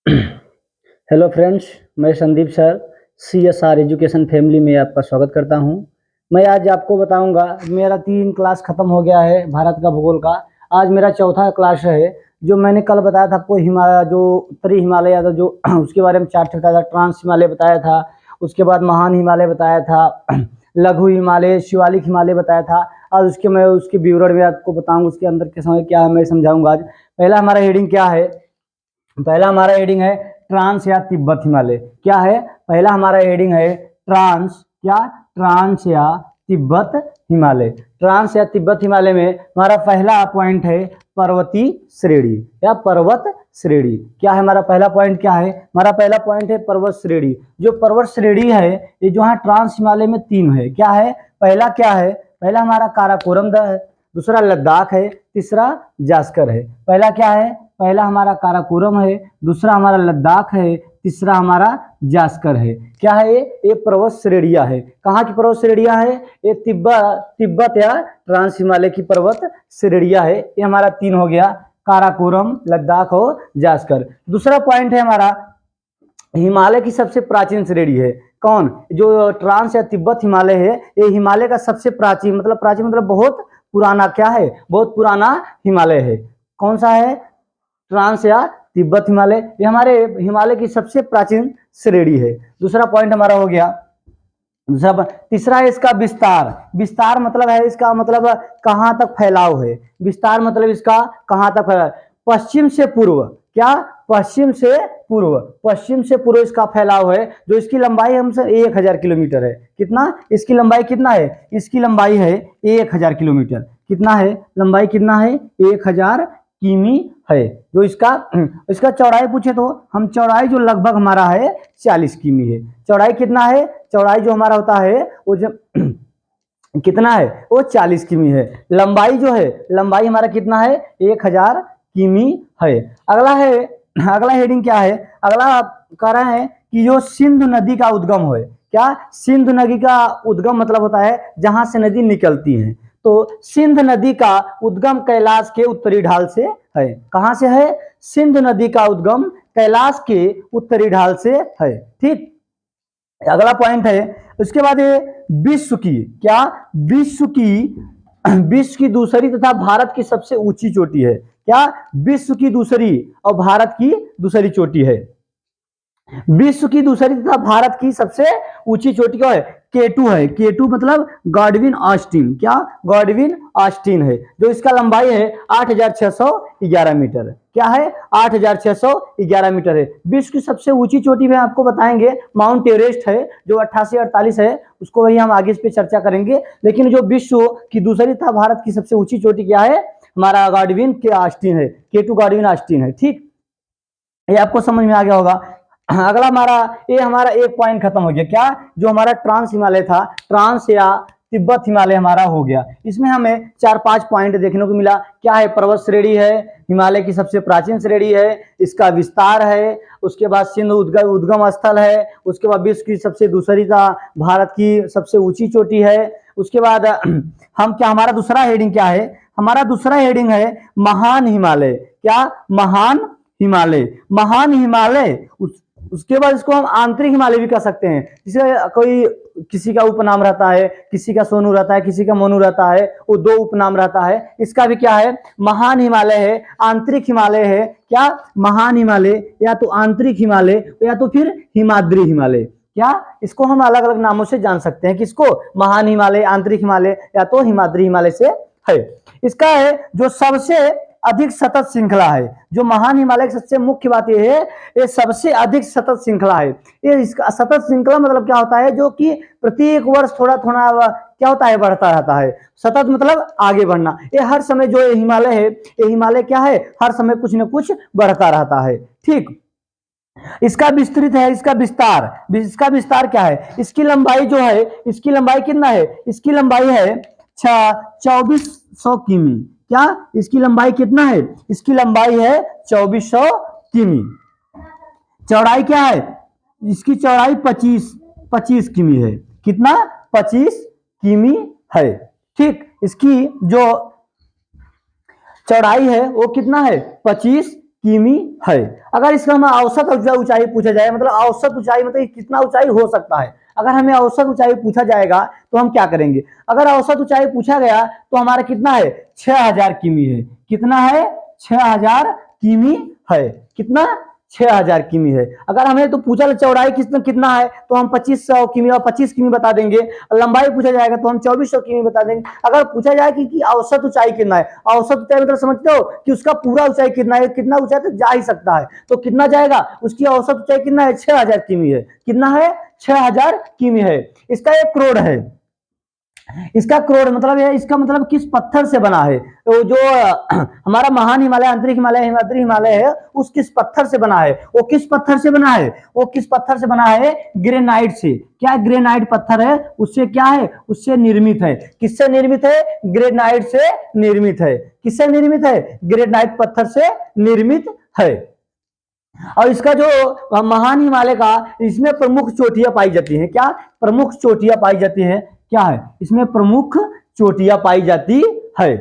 Hello friends, मैं Sandeep sir CSR education family में आपका स्वागत करता हूं। मैं आज आपको बताऊंगा, मेरा 3 क्लास ख़त्म हो गया है भारत का भूगोल का। आज मेरा चौथा क्लास है। जो मैंने कल बताया था आपको, हिमालय जो उत्तरी हिमालय था जो उसके बारे में चार्ट बताया था, ट्रांस हिमालय बताया था। उसके बाद महान हिमालय बताया था, लघु हिमालय, शिवालिक हिमालय बताया था। आज मैं उसके विवरण में आपको बताऊँगा, उसके अंदर के समय क्या है मैं समझाऊँगा आज। पहला हमारा हेडिंग क्या है? पहला हमारा हेडिंग है ट्रांस या तिब्बत हिमालय। क्या है? पहला हमारा हेडिंग है ट्रांस, क्या? ट्रांस या तिब्बत हिमालय। ट्रांस या तिब्बत हिमालय में हमारा पहला पॉइंट है पर्वतीय श्रेणी या पर्वत श्रेणी। क्या है हमारा पहला पॉइंट? क्या है हमारा पहला पॉइंट? है पर्वत श्रेणी। जो पर्वत श्रेणी है ये जो है ट्रांस हिमालय में 3 है। क्या है? पहला क्या है? पहला हमारा काराकोरम है, दूसरा लद्दाख है, तीसरा जास्कर है। पहला क्या है? पहला हमारा काराकोरम है, दूसरा हमारा लद्दाख है, तीसरा हमारा जास्कर है। क्या है ये पर्वत श्रेणियां है। कहाँ की पर्वत श्रेणियां है? ये तिब्बत या ट्रांस हिमालय की पर्वत श्रेणियां है। ये हमारा 3 हो गया, काराकोरम, लद्दाख और जास्कर। दूसरा पॉइंट है हमारा हिमालय की सबसे प्राचीन श्रेणी है। कौन? जो ट्रांस या तिब्बत हिमालय है, ये हिमालय का सबसे प्राचीन मतलब बहुत पुराना, क्या है? बहुत पुराना हिमालय है। कौन सा है? ट्रांस या तिब्बत हिमालय। ये हमारे हिमालय की सबसे प्राचीन श्रेणी है। दूसरा पॉइंट हमारा हो गया। तीसरा है इसका विस्तार। विस्तार मतलब है इसका मतलब कहां तक फैलाव है। विस्तार मतलब इसका कहां तक फैलाव, पश्चिम से पूर्व। क्या? पश्चिम से पूर्व। पश्चिम से पूर्व इसका फैलाव है। जो इसकी लंबाई हमसे 1000 किलोमीटर है। कितना? इसकी लंबाई कितना है? इसकी लंबाई है 1000 किलोमीटर। कितना है? लंबाई कितना है? 1000 किमी है। जो इसका चौड़ाई पूछे तो हम चौड़ाई जो लगभग हमारा है 40 किमी है। चौड़ाई कितना है? चौड़ाई जो हमारा होता है वो जब कितना है? वो 40 किमी है। लंबाई जो है, लंबाई हमारा कितना है? 1000 किमी है। अगला हेडिंग क्या है? अगला कह रहा है कि जो सिंधु नदी का उद्गम है। क्या? सिंधु नदी का उद्गम मतलब होता है जहां से नदी निकलती है। तो सिंध नदी का उद्गम कैलाश के उत्तरी ढाल से है। कहां से है? सिंध नदी का उद्गम कैलाश के उत्तरी ढाल से है। ठीक, अगला पॉइंट है। उसके बाद ये विश्व की, क्या? विश्व की दूसरी तथा भारत की सबसे ऊंची चोटी है। क्या? विश्व की दूसरी और भारत की दूसरी चोटी है। विश्व की दूसरी तथा भारत की सबसे ऊंची चोटी क्या है? केटू है। केटू मतलब गॉडविन ऑस्टिन। क्या? गॉडविन ऑस्टिन है। जो इसका लंबाई है 8611 मीटर। क्या है? 8611 मीटर है। विश्व की सबसे ऊंची चोटी में आपको बताएंगे माउंट एवरेस्ट है, जो 8848 है। उसको वही हम आगे इस पे चर्चा करेंगे। लेकिन जो विश्व की दूसरी तथा भारत की सबसे ऊंची चोटी क्या है? हमारा गॉडविन के ऑस्टिन है। केटू गॉडविन ऑस्टिन है। ठीक, ये आपको समझ में आ गया होगा। अगला हमारा एक पॉइंट खत्म हो गया। क्या? जो हमारा ट्रांस हिमालय था, ट्रांस या तिब्बत हिमालय हमारा हो गया। इसमें हमें 4-5 पॉइंट देखने को मिला। क्या है? पर्वत श्रेणी है, हिमालय की सबसे प्राचीन श्रेणी है, इसका विस्तार है, उसके बाद सिंधु उद्गम स्थल है, उसके बाद विश्व की सबसे दूसरी था, भारत की सबसे ऊंची चोटी है। उसके बाद हमारा दूसरा हेडिंग क्या है? हमारा दूसरा हेडिंग है महान हिमालय। क्या? महान हिमालय। महान हिमालय। उसके बाद इसको हम आंतरिक हिमालय भी कह सकते हैं। जिसे कोई किसी का उपनाम रहता है, किसी का सोनू रहता है, किसी का मोनू रहता है, वो 2 उपनाम रहता है। इसका भी क्या है? महान हिमालय है, आंतरिक हिमालय है। क्या? महान हिमालय या तो आंतरिक हिमालय या तो फिर हिमाद्री हिमालय। क्या? इसको हम अलग अलग नामों से जान सकते हैं। किसको? महान हिमालय, आंतरिक हिमालय या तो हिमाद्री हिमालय से है। इसका है जो सबसे अधिक सतत श्रृंखला है। जो महान हिमालय की सबसे मुख्य बात यह है, ये सबसे अधिक सतत श्रृंखला है। ये इसका सतत श्रृंखला मतलब क्या होता है? जो कि प्रत्येक वर्ष थोड़ा थोड़ा क्या होता है? बढ़ता रहता है। सतत मतलब आगे बढ़ना। ये हर समय जो ये हिमालय है, ये हिमालय क्या है? हर समय कुछ न कुछ बढ़ता रहता है। ठीक, इसका विस्तृत है, इसका विस्तार क्या है? इसकी लंबाई जो है, इसकी लंबाई कितना है? इसकी लंबाई है 2400 किमी। क्या? इसकी लंबाई कितना है? इसकी लंबाई है 2400 किमी। चौड़ाई क्या है? इसकी चौड़ाई 25 किमी है। कितना? 25 किमी है। ठीक, इसकी जो चौड़ाई है वो कितना है? 25 किमी है। अगर इसका हमें औसत ऊंचाई पूछा जाए, मतलब औसत ऊंचाई मतलब कितना ऊंचाई हो सकता है, अगर हमें औसत ऊंचाई पूछा जाएगा तो हम क्या करेंगे, अगर औसत ऊंचाई पूछा गया तो हमारा कितना है 6000 किमी है। कितना है 6000 किमी है। कितना 6000 किमी है। अगर हमें तो पूछा चौड़ाई कितना कितना है तो हम 2500 किमी और 25 किमी बता देंगे। लंबाई पूछा जाएगा तो हम 2400 किमी बता देंगे। अगर पूछा जाए कि औसत ऊंचाई कितना है, औसत ऊंचाई मतलब समझते हो कि उसका पूरा ऊंचाई कितना है, कितना ऊंचाई तक जा ही सकता है, तो कितना जाएगा, उसकी औसत ऊंचाई कितना है 6000 किमी है। कितना है 6000 किमी है। इसका 1 करोड़ है। इसका करोड़ मतलब है, इसका मतलब किस पत्थर से बना है, तो जो हमारा महान हिमालय, आंतरिक हिमालय, हिमाद्री हिमालय है, उस किस पत्थर से बना है, वो किस पत्थर से बना है, वो किस पत्थर से बना है, ग्रेनाइट से। क्या ग्रेनाइट पत्थर है, उससे क्या है, उससे निर्मित है। किससे निर्मित है, ग्रेनाइट से निर्मित है। किससे निर्मित है, ग्रेनाइट पत्थर से निर्मित है। और इसका जो महान हिमालय का, इसमें प्रमुख चोटियां पाई जाती हैं। क्या प्रमुख चोटियां पाई जाती हैं, क्या है इसमें प्रमुख चोटियां पाई जाती है।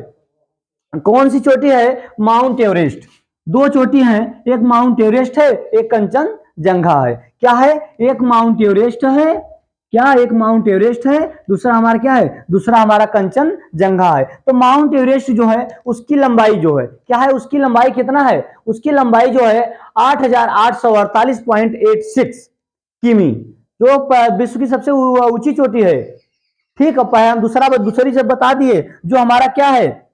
कौन सी चोटी है, माउंट एवरेस्ट। 2 चोटी हैं, एक माउंट एवरेस्ट है, एक कंचनजंगा है। क्या है, एक माउंट एवरेस्ट है, क्या एक माउंट एवरेस्ट है, दूसरा हमारा क्या है, दूसरा हमारा कंचनजंगा है। तो माउंट एवरेस्ट जो है उसकी लंबाई जो है, क्या है, उसकी लंबाई कितना है, उसकी लंबाई जो है 8848.86 किमी, जो विश्व की सबसे ऊंची चोटी है। ठीक है, हम दूसरी से बता दिए, जो हमारा क्या है,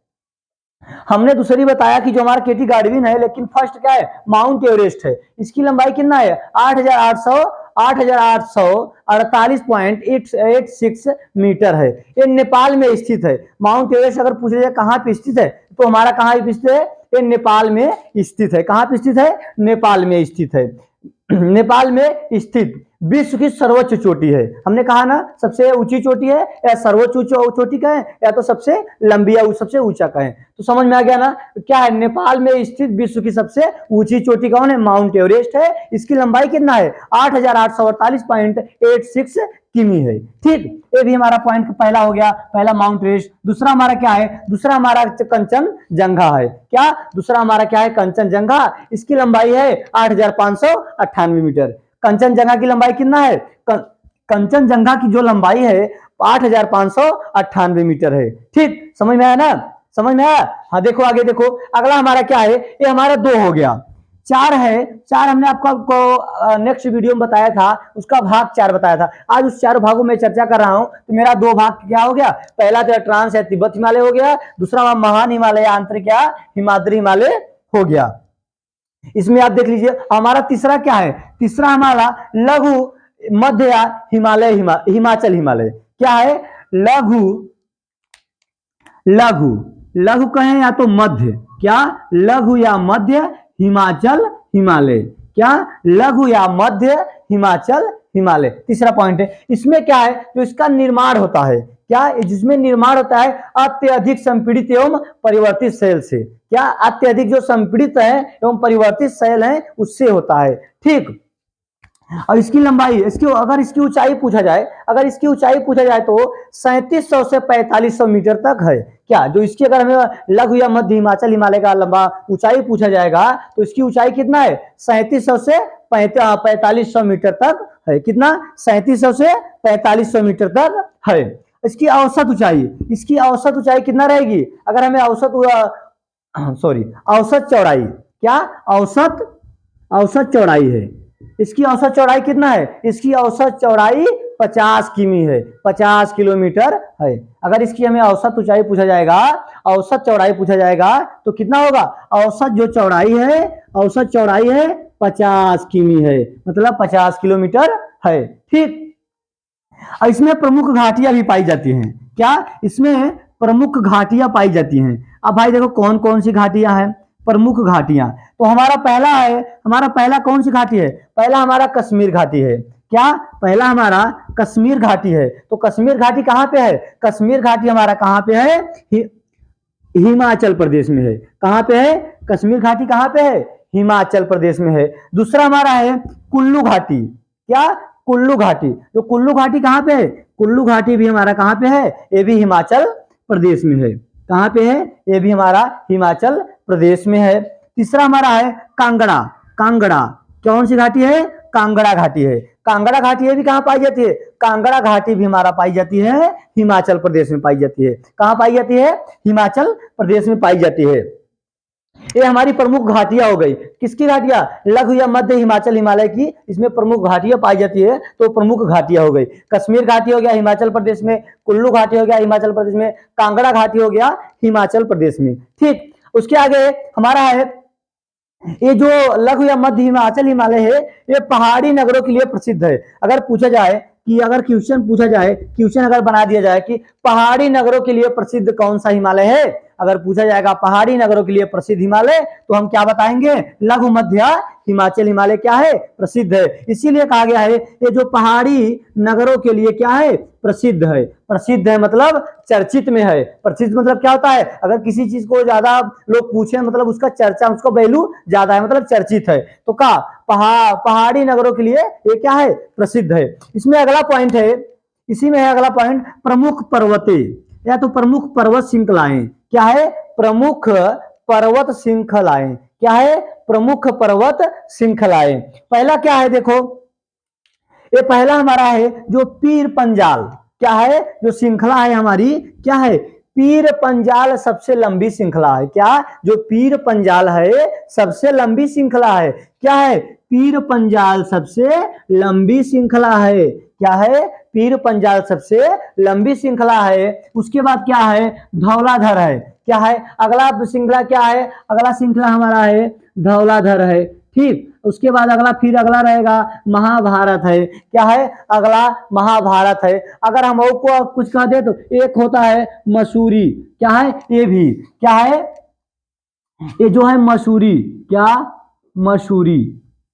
हमने दूसरी बताया कि जो हमारा केटी गार्डविन है, लेकिन फर्स्ट क्या है, माउंट एवरेस्ट है। इसकी लंबाई कितना है 8848.86 मीटर है। ये नेपाल में स्थित है। माउंट एवरेस्ट अगर पूछा जाए कहाँ पे स्थित है, तो हमारा कहाँ स्थित है, ये नेपाल में स्थित है। कहाँ पे स्थित है, नेपाल में स्थित है। नेपाल में स्थित विश्व की सर्वोच्च चोटी है। हमने कहा ना, सबसे ऊंची चोटी है या सर्वोच्च चोटी का है, या तो सबसे लंबी या सबसे ऊंचा का है। तो समझ में आ गया ना, क्या है, नेपाल में स्थित विश्व की सबसे ऊंची चोटी कौन है, माउंट एवरेस्ट है। इसकी लंबाई कितना है 8848.86 किमी है। ठीक, ये भी हमारा पॉइंट पहला हो गया, पहला माउंट एवरेस्ट। दूसरा हमारा क्या है, दूसरा हमारा कंचनजंगा है। क्या, दूसरा हमारा क्या है, कंचनजंगा। इसकी लंबाई है 8598 मीटर। कंचनजंगा की लंबाई कितना है, कंचनजंगा की जो लंबाई है 8598 मीटर है। ठीक, समझ में आया ना, समझ में आया। हाँ देखो आगे देखो, अगला हमारा क्या है, ये हमारा 2 हो गया। 4 है, 4 हमने आपको नेक्स्ट वीडियो में बताया था, उसका भाग 4 बताया था। आज उस 4 भागों में चर्चा कर रहा हूं। तो मेरा 2 भाग क्या हो गया, पहला तो ट्रांस या तिब्बत हिमालय हो गया, दूसरा महान हिमालय, आंतरिक या हिमाद्री हिमालय हो गया। इसमें आप देख लीजिए, हमारा तीसरा क्या है, तीसरा हमारा लघु मध्य या हिमालय, हिमाचल हिमालय। क्या है, लघु, लघु, लघु कहें या तो मध्य, क्या लघु या मध्य हिमाचल हिमालय। क्या, लघु या मध्य हिमाचल हिमालय। तीसरा पॉइंट है। इसमें क्या है, तो इसका निर्माण होता है, क्या, जिसमें निर्माण होता है अत्यधिक संपीड़ित एवं परिवर्तित सेल से। क्या, अत्यधिक जो संपीड़ित है एवं परिवर्तित सेल है उससे होता है। ठीक, और इसकी लंबाई, इसकी अगर इसकी ऊंचाई पूछा जाए, अगर इसकी ऊंचाई पूछा जाए तो 3700 से 4500 मीटर तक है। क्या, जो इसकी अगर हमें लघु या मध्य हिमाचल हिमालय का लंबा ऊंचाई पूछा जाएगा तो इसकी ऊंचाई कितना है 3700 से 4500 मीटर तक है। कितना, 3700 से 4500 मीटर तक है। इसकी औसत ऊंचाई, इसकी औसत ऊंचाई कितना रहेगी, अगर हमें औसत चौड़ाई, क्या औसत चौड़ाई है, इसकी औसत चौड़ाई कितना है, इसकी औसत चौड़ाई 50 किमी है, 50 किलोमीटर है। अगर इसकी हमें औसत ऊंचाई पूछा जाएगा, औसत चौड़ाई पूछा जाएगा तो कितना होगा, औसत जो चौड़ाई है, औसत चौड़ाई है 50 किमी है, मतलब 50 किलोमीटर है। ठीक, और इसमें प्रमुख घाटियां भी पाई जाती हैं। क्या, इसमें प्रमुख घाटियां पाई जाती हैं। अब भाई देखो कौन कौन सी घाटियां हैं, प्रमुख घाटियां। तो हमारा पहला है, हमारा पहला कौन सी घाटी है, पहला हमारा कश्मीर घाटी है। क्या, पहला हमारा कश्मीर घाटी है। तो कश्मीर घाटी कहां पे है, कश्मीर घाटी हमारा कहां पे है, हिमाचल प्रदेश में है। कहां पे है, कश्मीर घाटी कहां पे है, हिमाचल प्रदेश में है। दूसरा हमारा है कुल्लू घाटी। क्या, कुल्लू घाटी। तो कुल्लू घाटी कहां पे है, कुल्लू घाटी भी हमारा कहां पे है, ये भी हिमाचल प्रदेश में है। कहां पे है, ये भी हमारा हिमाचल प्रदेश में है। तीसरा हमारा है कांगड़ा, कांगड़ा कौन सी घाटी है? कांगड़ा घाटी है। कांगड़ा घाटी भी कहाँ पाई जाती है? कांगड़ा घाटी भी हमारा पाई जाती है हिमाचल प्रदेश में पाई जाती है। कहाँ पाई जाती है? हिमाचल प्रदेश में पाई जाती है। ये हमारी प्रमुख घाटियां हो गई। किसकी घाटियां? लघु या मध्य हिमाचल हिमालय की इसमें प्रमुख घाटियां पाई जाती है, तो प्रमुख घाटियां हो गई। कश्मीर घाटी हो गया हिमाचल प्रदेश में, कुल्लू घाटी हो गया हिमाचल प्रदेश में, कांगड़ा घाटी हो गया हिमाचल प्रदेश में। ठीक, उसके आगे हमारा है ये जो लघु या मध्य हिमाचल हिमालय है, ये पहाड़ी नगरों के लिए प्रसिद्ध है। अगर पूछा जाए कि अगर क्वेश्चन पूछा जाए, क्वेश्चन अगर बना दिया जाए कि पहाड़ी नगरों के लिए प्रसिद्ध कौन सा हिमालय है, अगर पूछा जाएगा पहाड़ी नगरों के लिए प्रसिद्ध हिमालय, तो हम क्या बताएंगे? लघु मध्य हिमाचल हिमालय क्या है? प्रसिद्ध है। इसीलिए कहा गया है ये जो पहाड़ी नगरों के लिए क्या है? प्रसिद्ध है। प्रसिद्ध है मतलब चर्चित में है। प्रसिद्ध मतलब क्या होता है? अगर किसी चीज को ज्यादा लोग पूछे मतलब उसका चर्चा, उसका वैल्यू ज्यादा है, मतलब चर्चित है। तो का पहाड़ी नगरों के लिए ये क्या है? प्रसिद्ध है। इसमें अगला पॉइंट है, इसी में है अगला पॉइंट, प्रमुख पर्वते या तो प्रमुख पर्वत श्रृंखलाएं। क्या है? प्रमुख पर्वत श्रृंखलाएं। क्या है? प्रमुख पर्वत श्रृंखलाएं। पहला क्या है? देखो ये पहला हमारा है जो पीर पंजाल। क्या है? जो श्रृंखला है हमारी क्या है? पीर पंजाल सबसे लंबी श्रृंखला है। क्या? जो पीर पंजाल है सबसे लंबी श्रृंखला है। क्या है? पीर पंजाल सबसे लंबी श्रृंखला है। क्या है? पीर पंजाल सबसे लंबी श्रृंखला है। उसके बाद क्या है? धौलाधर है। क्या है? अगला श्रृंखला क्या है? अगला श्रृंखला हमारा है धौलाधर है। ठीक, उसके बाद अगला फिर अगला रहेगा महाभारत है। क्या है? अगला महाभारत है। अगर हम को कुछ कह दे तो एक होता है मसूरी। क्या है? ये भी क्या है? ये जो है मसूरी, क्या? मसूरी,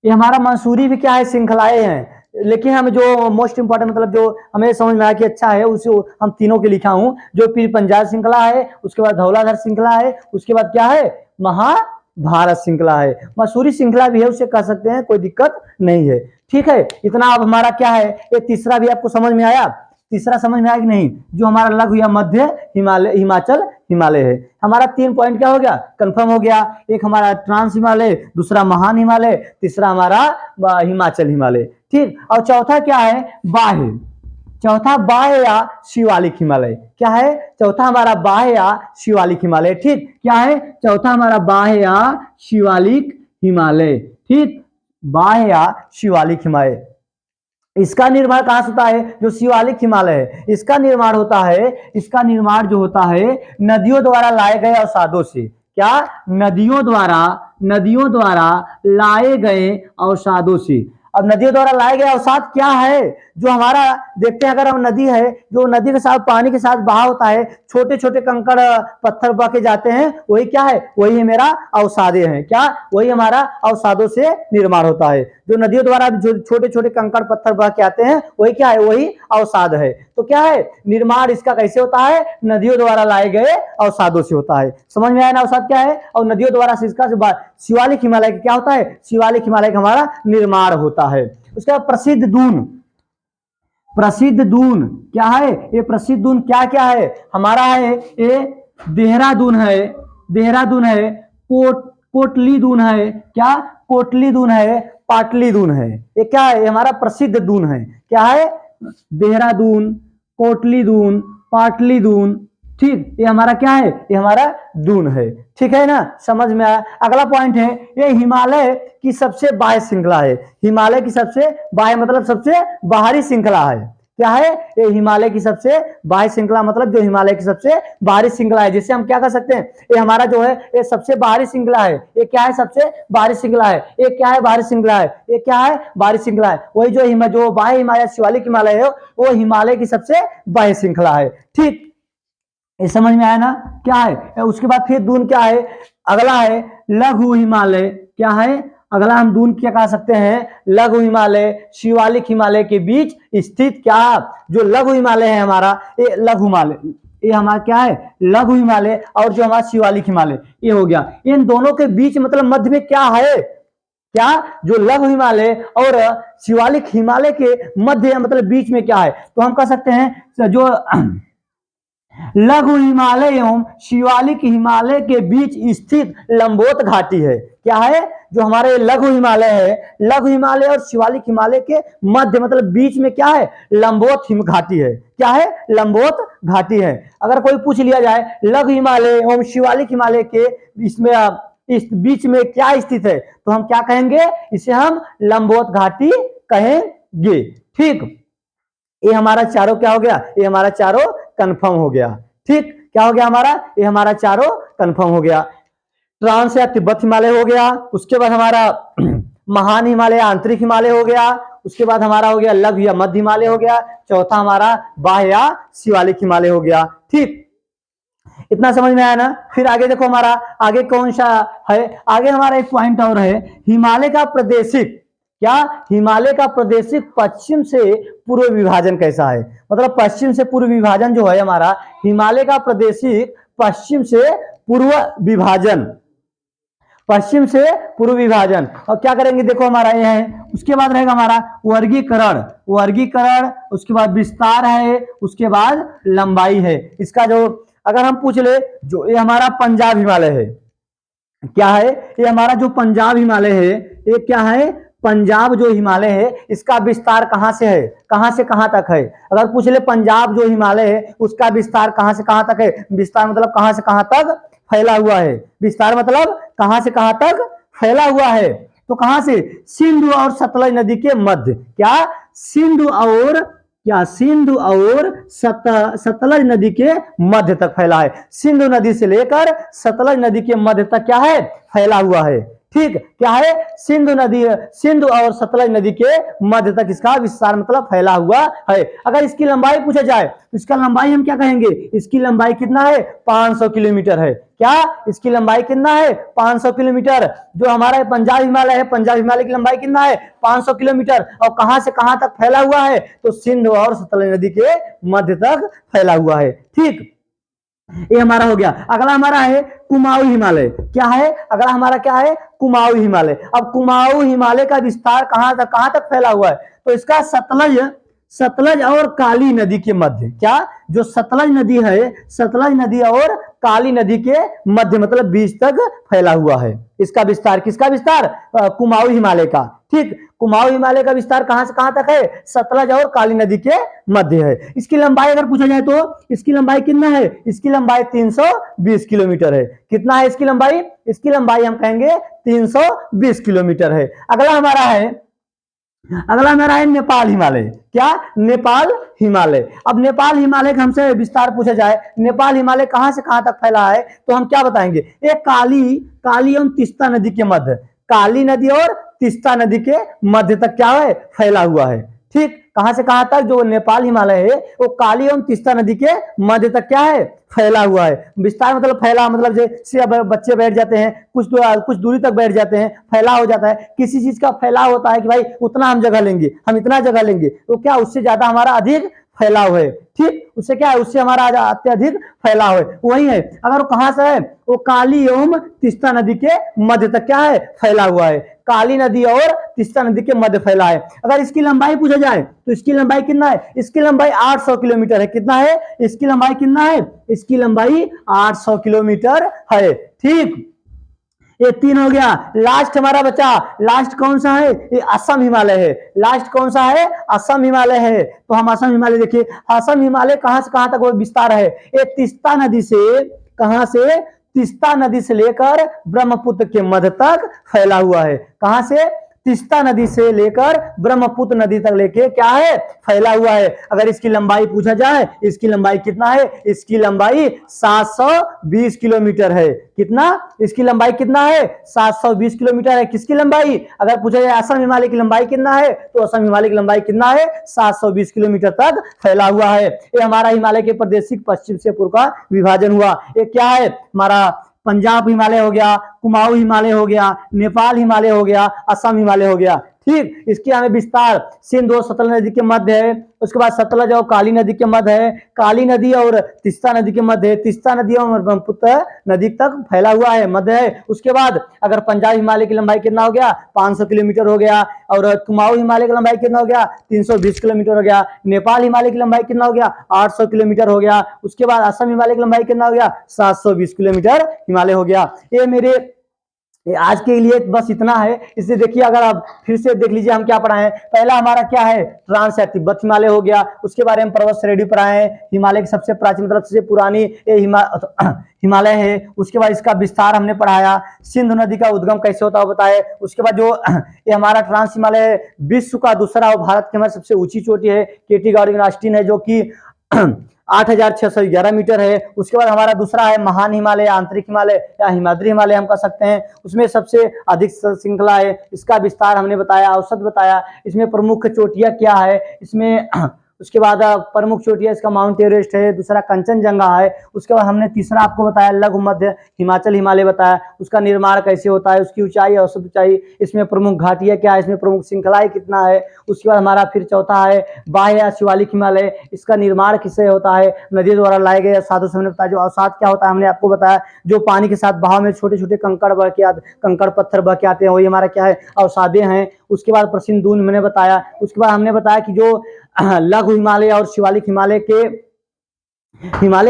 ये हमारा मसूरी भी क्या है? श्रृंखलाएं हैं। लेकिन हम जो मोस्ट इंपॉर्टेंट मतलब जो हमें समझ में आया कि अच्छा है उसे हम तीनों के लिखा हूं। जो पीर पंजाल श्रृंखला है, उसके बाद धौलाधर श्रृंखला है, उसके बाद क्या है? महाभारत श्रृंखला है। मसूरी श्रृंखला भी है, उसे कह सकते हैं, कोई दिक्कत नहीं है। ठीक है, इतना। अब हमारा क्या है? ये तीसरा भी आपको समझ में आया? तीसरा समझ में आया कि नहीं? जो हमारा लघु या मध्य हिमालय हिमाचल हिमालय है। हमारा 3 पॉइंट क्या हो गया? कंफर्म हो गया। एक हमारा ट्रांस हिमालय, दूसरा महान हिमालय, तीसरा हमारा हिमाचल हिमालय। ठीक, और चौथा क्या है? बाह्य। चौथा बाह्य या शिवालिक हिमालय। क्या है? चौथा हमारा बाह्य या शिवालिक हिमालय। ठीक, क्या है? चौथा हमारा बाह्य या शिवालिक हिमालय। ठीक, बाह्य या शिवालिक हिमालय। इसका निर्माण कहां से होता है? जो शिवालिक हिमालय है इसका निर्माण होता है, इसका निर्माण जो होता है नदियों द्वारा लाए गए अवसादों से। क्या? नदियों द्वारा लाए गए अवसादों से। अब नदियों द्वारा लाए गए अवसाद क्या है? जो हमारा देखते हैं, अगर हम नदी है, जो नदी के साथ पानी के साथ बहाव होता है, छोटे छोटे कंकड़ पत्थर बह के जाते हैं, वही क्या है? वही मेरा अवसादे हैं। क्या? वही हमारा अवसादों से निर्माण होता है। जो नदियों द्वारा जो छोटे छोटे कंकड़ पत्थर बह के आते हैं, वही क्या है? वही अवसाद है। तो क्या है? निर्माण इसका कैसे होता है? नदियों द्वारा लाए गए अवसादों से होता है। समझ में आया ना अवसाद क्या है? और नदियों द्वारा इसका शिवालिक हिमालय क्या होता है? शिवालिक हिमालय का हमारा निर्माण होता है। उसके बाद प्रसिद्ध दून। प्रसिद्ध दून क्या है? ये प्रसिद्ध दून क्या क्या है हमारा? है ये देहरादून है, देहरादून है, कोटली दून है। क्या? कोटली दून है, पाटली दून है। ये क्या है? हमारा प्रसिद्ध दून है। क्या है? देहरादून, कोटली दून, पाटली दून। ठीक, ये हमारा क्या है? ये हमारा दून है। ठीक है ना? समझ में आया? अगला पॉइंट है ये हिमालय की सबसे बाह्य श्रृंखला है। हिमालय की सबसे बाह्य मतलब सबसे बाहरी श्रृंखला है। क्या है? ये हिमालय की सबसे बाह्य श्रृंखला मतलब जो हिमालय की सबसे बाहरी श्रृंखला है, जिसे हम क्या कर सकते हैं? ये हमारा जो है ये सबसे बाहरी श्रृंखला है। ये क्या है? सबसे बाहरी श्रृंखला है। ये क्या है? बाहरी श्रृंखला है। ये क्या है? बाहरी श्रृंखला है। वही जो बाह्य हिमालय शिवालिक हिमालय है वो हिमालय की सबसे बाह्य श्रृंखला है। ठीक, ये समझ में आया ना? क्या है? उसके बाद फिर दून क्या है? अगला है लघु हिमालय। क्या है? अगला हम दून क्या कह सकते हैं? लघु हिमालय शिवालिक हिमालय के बीच स्थित। क्या? जो लघु हिमालय है हमारा, ये लघु हिमालय, ये हमारा क्या है? लघु हिमालय। और जो हमारा शिवालिक हिमालय ये हो गया। इन दोनों के बीच मतलब मध्य में क्या है? क्या? जो लघु हिमालय और शिवालिक हिमालय के मध्य मतलब बीच में क्या है? तो हम कह सकते हैं जो लघु हिमालय एवं शिवालिक हिमालय के बीच स्थित लंबोत घाटी है। क्या है? जो हमारे लघु हिमालय है, लघु हिमालय और शिवालिक हिमालय के मध्य मतलब बीच में क्या है? लंबोत घाटी है। क्या है? लंबोत घाटी है। अगर कोई पूछ लिया जाए लघु हिमालय एवं शिवालिक हिमालय के इसमें इस बीच में क्या स्थित है, तो हम क्या कहेंगे? इसे हम लंबोत घाटी कहेंगे। ठीक, ये हमारा चारों क्या हो गया? ये हमारा चारों कंफर्म हो गया। ठीक, क्या हो गया हमारा? ये हमारा चारों कंफर्म हो गया। ट्रांस या तिब्बत हिमालय हो गया, उसके बाद हमारा महान हिमालय आंतरिक हिमालय हो गया, उसके बाद हमारा हो गया लघु या मध्य हिमालय हो गया, चौथा हमारा बाह्य या शिवालिक हिमालय हो गया। ठीक, इतना समझ में आया ना? फिर आगे देखो हमारा आगे कौन सा है? आगे हमारा एक पॉइंट और है, हिमालय का प्रादेशिक, क्या हिमालय का प्रादेशिक पश्चिम से पूर्व विभाजन कैसा है? मतलब पश्चिम से पूर्व विभाजन जो है हमारा हिमालय का प्रादेशिक पश्चिम से पूर्व विभाजन, पश्चिम से पूर्व विभाजन। और क्या करेंगे? देखो हमारा ये है, उसके बाद रहेगा हमारा वर्गीकरण, वर्गीकरण, उसके बाद विस्तार है, उसके बाद लंबाई है। इसका जो अगर हम पूछ ले, जो ये हमारा पंजाब हिमालय है, क्या है? ये हमारा जो पंजाब हिमालय है, ये क्या है? पंजाब जो हिमालय है, इसका विस्तार कहां से है? कहां से कहां तक है? अगर पूछ ले पंजाब जो हिमालय है उसका विस्तार कहां से कहां तक है? विस्तार मतलब कहां से कहां तक फैला हुआ है। विस्तार मतलब कहां से कहां तक फैला हुआ है। तो कहां से? सिंधु और सतलज नदी के मध्य। क्या? सिंधु और क्या? सिंधु और सतलज नदी के मध्य तक फैला है। सिंधु नदी से लेकर सतलज नदी के मध्य तक क्या है? फैला हुआ है। ठीक, क्या है? सिंधु नदी, सिंधु और सतलज नदी के मध्य तक इसका विस्तार मतलब फैला हुआ है। अगर इसकी लंबाई पूछा जाए तो इसका लंबाई हम क्या कहेंगे? इसकी लंबाई कितना है? 500 किलोमीटर है। क्या? इसकी लंबाई कितना है? 500 किलोमीटर। जो हमारा पंजाब हिमालय है, पंजाब हिमालय की लंबाई कितना है? 500 किलोमीटर। और कहां से कहां तक फैला हुआ है? तो सिंधु और सतलज नदी के मध्य तक फैला हुआ है। ठीक, ये हमारा हो गया। अगला हमारा है कुमाऊं हिमालय। क्या है? अगला हमारा क्या है? कुमाऊं हिमालय। अब कुमाऊं हिमालय का विस्तार कहां तक फैला हुआ है? तो इसका सतलज, सतलज और काली नदी के मध्य। क्या? जो सतलज नदी है, सतलज नदी और काली नदी के मध्य मतलब बीच तक फैला हुआ है। इसका विस्तार, किसका विस्तार? कुमाऊं हिमालय का। ठीक, कुमाऊं हिमालय का विस्तार कहां से कहां तक है? सतलज और काली नदी के मध्य है। इसकी लंबाई अगर पूछा जाए तो इसकी लंबाई कितना है? इसकी लंबाई 320 किलोमीटर है। कितना है इसकी लंबाई? इसकी लंबाई हम कहेंगे 320 किलोमीटर है। अगला हमारा है नेपाल हिमालय। क्या? नेपाल हिमालय। अब नेपाल हिमालय का हमसे विस्तार पूछा जाए, नेपाल हिमालय कहां से कहां तक फैला है, तो हम क्या बताएंगे? एक काली एवं तीस्ता नदी के मध्य, काली नदी और तीस्ता नदी के मध्य तक क्या है? फैला हुआ है। ठीक, कहां से कहां तक? जो नेपाल हिमालय है वो काली एवं तीस्ता नदी के मध्य तक क्या है? फैला हुआ है। विस्तार मतलब फैला मतलब जैसे बच्चे बैठ जाते हैं, कुछ दूरी तक बैठ जाते हैं, फैला हो जाता है। किसी चीज का फैलाव होता है कि भाई उतना हम जगह लेंगे, हम इतना जगह लेंगे, तो क्या उससे ज्यादा हमारा अधिक फैलाव है। ठीक, उससे क्या है? उससे हमारा अत्यधिक फैलाव है। वही है। अगर वो कहां से है? वो काली एवं तीस्ता नदी के मध्य तक क्या है? फैला हुआ है। काली नदी और तीस्ता नदी के मध्य फैला है। अगर इसकी लंबाई पूछा जाए तो इसकी लंबाई कितना है? इसकी लंबाई 800 किलोमीटर है। कितना है? इसकी लंबाई कितना है? इसकी लंबाई 800 किलोमीटर है। ठीक, ये 3 हो गया। लास्ट हमारा बचा, लास्ट कौन सा है? ये असम हिमालय है। लास्ट कौन सा है? असम हिमालय है। तो हम असम हिमालय देखिए, असम हिमालय कहां से कहां तक वो विस्तार है? ये तीस्ता नदी से, कहां से? तीस्ता नदी से लेकर ब्रह्मपुत्र के मध्य तक फैला हुआ है। कहां से? तीस्ता नदी से लेकर ब्रह्मपुत्र नदी तक लेके क्या है? फैला हुआ है। अगर इसकी लंबाई पूछा जाए, इसकी लंबाई कितना है? इसकी लंबाई 720 किलोमीटर है। कितना? इसकी लंबाई कितना है? 720 किलोमीटर है। किसकी लंबाई? अगर पूछा जाए असम हिमालय की लंबाई कितना है, तो असम हिमालय की लंबाई कितना है? 720 किलोमीटर तक फैला हुआ है। ये हमारा हिमालय के प्रादेशिक पश्चिम से पूर्व का विभाजन हुआ। ये क्या है? हमारा पंजाब हिमालय हो गया, कुमाऊं हिमालय हो गया, नेपाल हिमालय हो गया, असम हिमालय हो गया। ठीक। इसकी हमें विस्तार सिंध और सतलज नदी के मध्य है। उसके बाद सतलज और काली नदी के मध्य है। काली नदी और तीस्ता नदी के मध्य है। तीस्ता नदी और ब्रह्मपुत्र नदी तक फैला हुआ है, मध्य है। उसके बाद अगर पंजाब हिमालय की लंबाई कितना हो गया, 500 किलोमीटर हो गया। और कुमाऊं हिमालय की लंबाई कितना हो गया, 320 किलोमीटर हो गया। नेपाल हिमालय की लंबाई कितना हो गया, 800 किलोमीटर हो गया। उसके बाद असम हिमालय की लंबाई कितना हो गया, 720 किलोमीटर हिमालय हो गया। ये मेरे आज के लिए बस इतना है। इससे देखिए, अगर आप फिर से देख लीजिए हम क्या पढ़ाए हैं। पहला हमारा क्या है, ट्रांस तिब्बत हिमालय हो गया। उसके बारे में पर्वत श्रेणी पढ़ाए हैं। हिमालय की सबसे प्राचीन मतलब सबसे पुरानी हिमालय है। उसके बाद इसका विस्तार हमने पढ़ाया। सिंधु नदी का उद्गम कैसे होता है बताए। उसके बाद जो ये हमारा ट्रांस हिमालय विश्व का दूसरा और भारत की हमारी सबसे ऊंची चोटी है, केटी गॉर्डन ऑस्टिन है, जो कि 8,611 मीटर है। उसके बाद हमारा दूसरा है महान हिमालय, आंतरिक हिमालय या हिमाद्री हिमालय हम कह सकते हैं। उसमें सबसे अधिक श्रृंखला है। इसका विस्तार हमने बताया, औसत बताया। इसमें प्रमुख चोटियां क्या है इसमें। उसके बाद प्रमुख चोटियां इसका माउंट एवरेस्ट है, दूसरा कंचनजंगा है। उसके बाद हमने तीसरा आपको बताया लघु मध्य हिमाचल हिमालय बताया, उसका निर्माण कैसे होता है, उसकी ऊंचाई औसत ऊंचाई, इसमें प्रमुख घाटियां क्या है, इसमें प्रमुख श्रृंखलाएं कितना है। उसके बाद हमारा फिर चौथा है बाह्य या शिवालिक हिमालय, इसका निर्माण किससे होता है, नदी द्वारा लाए गए साधु से हमने बताया। जो अवसाद क्या होता है हमने आपको बताया, जो पानी के साथ बहाव में छोटे छोटे कंकड़ बह के आते, कंकड़ पत्थर बह के आते हैं, वही हमारा क्या है, अवसादे हैं। उसके बाद प्रसिद्ध दून मैंने बताया। उसके बाद हमने बताया कि जो लघु हिमालय और शिवालिक हिमालय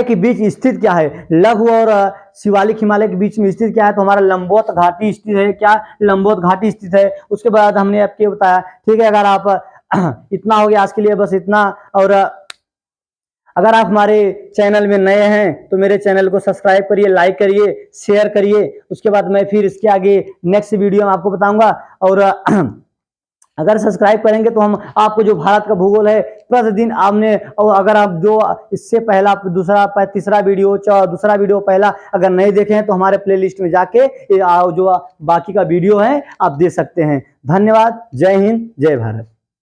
के बीच स्थित क्या है, लघु और शिवालिक हिमालय के बीच में स्थित क्या है, तो हमारा लंबोत घाटी स्थित है। क्या, लंबोत घाटी स्थित है। उसके बाद हमने आपको बताया। ठीक है, अगर आप इतना हो गया आज के लिए, बस इतना। और अगर आप हमारे चैनल में नए हैं तो मेरे चैनल को सब्सक्राइब करिए, लाइक करिए, शेयर करिए। उसके बाद मैं फिर इसके आगे नेक्स्ट वीडियो में आपको बताऊंगा। और अगर सब्सक्राइब करेंगे तो हम आपको जो भारत का भूगोल है प्रतिदिन आपने, और अगर आप जो इससे पहला दूसरा तीसरा वीडियो दूसरा वीडियो पहला अगर नहीं देखे हैं तो हमारे प्लेलिस्ट में जाके जो बाकी का वीडियो है आप दे सकते हैं। धन्यवाद। जय हिंद, जय भारत।